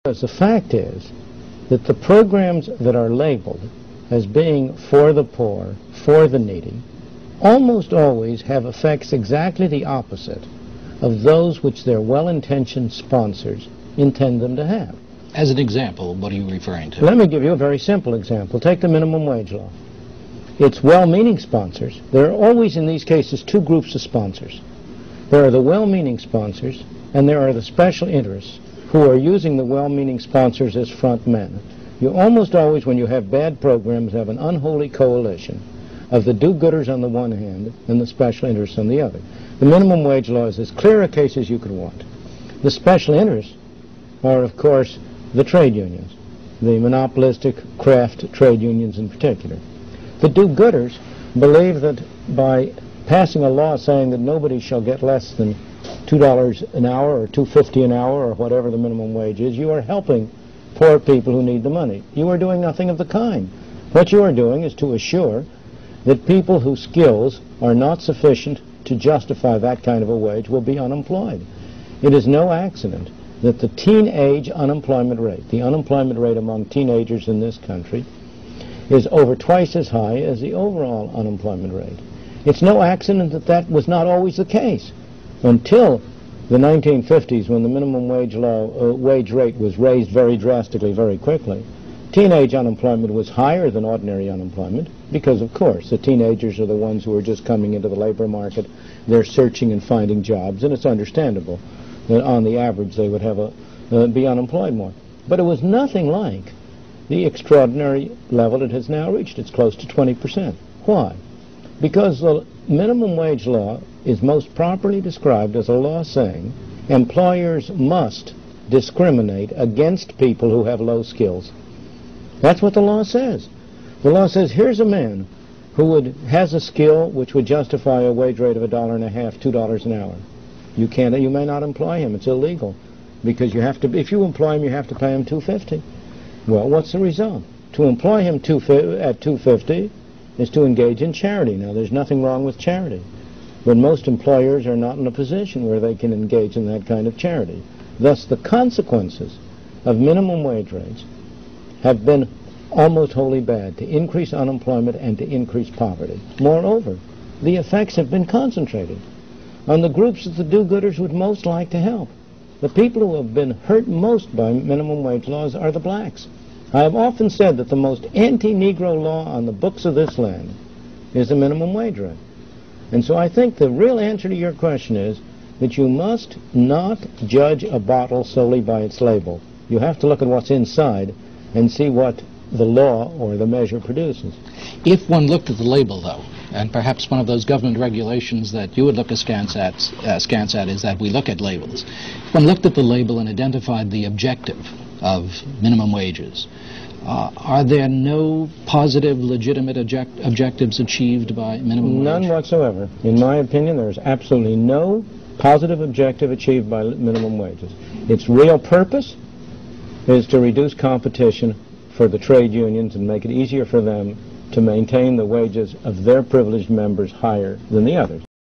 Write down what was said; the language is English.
Because the fact is that the programs that are labeled as being for the poor, for the needy, almost always have effects exactly the opposite of those which their well-intentioned sponsors intend them to have. As an example, what are you referring to? Let me give you a very simple example. Take the minimum wage law. It's well-meaning sponsors. There are always in these cases two groups of sponsors. There are the well-meaning sponsors and there are the special interests who are using the well-meaning sponsors as front men. You almost always, when you have bad programs, have an unholy coalition of the do-gooders on the one hand and the special interests on the other. The minimum wage law is as clear a case as you could want. The special interests are, of course, the trade unions, the monopolistic craft trade unions in particular. The do-gooders believe that by passing a law saying that nobody shall get less than $2 an hour or $2.50 an hour or whatever the minimum wage is, you are helping poor people who need the money. You are doing nothing of the kind. What you are doing is to assure that people whose skills are not sufficient to justify that kind of a wage will be unemployed. It is no accident that the teenage unemployment rate, the unemployment rate among teenagers in this country, is over twice as high as the overall unemployment rate. It's no accident that that was not always the case. Until the 1950s, when the minimum wage rate was raised very drastically, very quickly, teenage unemployment was higher than ordinary unemployment because, of course, the teenagers are the ones who are just coming into the labor market. They're searching and finding jobs, and it's understandable that on the average they would have be unemployed more. But it was nothing like the extraordinary level it has now reached. It's close to 20%. Why? Because the minimum wage law is most properly described as a law saying employers must discriminate against people who have low skills. That's what the law says. The law says here's a man who has a skill which would justify a wage rate of $1.50, $2 an hour. You may not employ him. It's illegal because you have to. If you employ him, you have to pay him $2.50. Well, what's the result? To employ him at $2.50 is to engage in charity. Now, there's nothing wrong with charity, but most employers are not in a position where they can engage in that kind of charity. Thus, the consequences of minimum wage rates have been almost wholly bad, to increase unemployment and to increase poverty. Moreover, the effects have been concentrated on the groups that the do-gooders would most like to help. The people who have been hurt most by minimum wage laws are the blacks. I have often said that the most anti-Negro law on the books of this land is the minimum wage rate. And so I think the real answer to your question is that you must not judge a bottle solely by its label. You have to look at what's inside and see what the law or the measure produces. If one looked at the label, though, and perhaps one of those government regulations that you would look askance at is that we look at labels. If one looked at the label and identified the objective of minimum wages, are there no positive, legitimate objectives achieved by minimum wage? None whatsoever. In my opinion, there is absolutely no positive objective achieved by minimum wages. Its real purpose is to reduce competition for the trade unions and make it easier for them to maintain the wages of their privileged members higher than the others.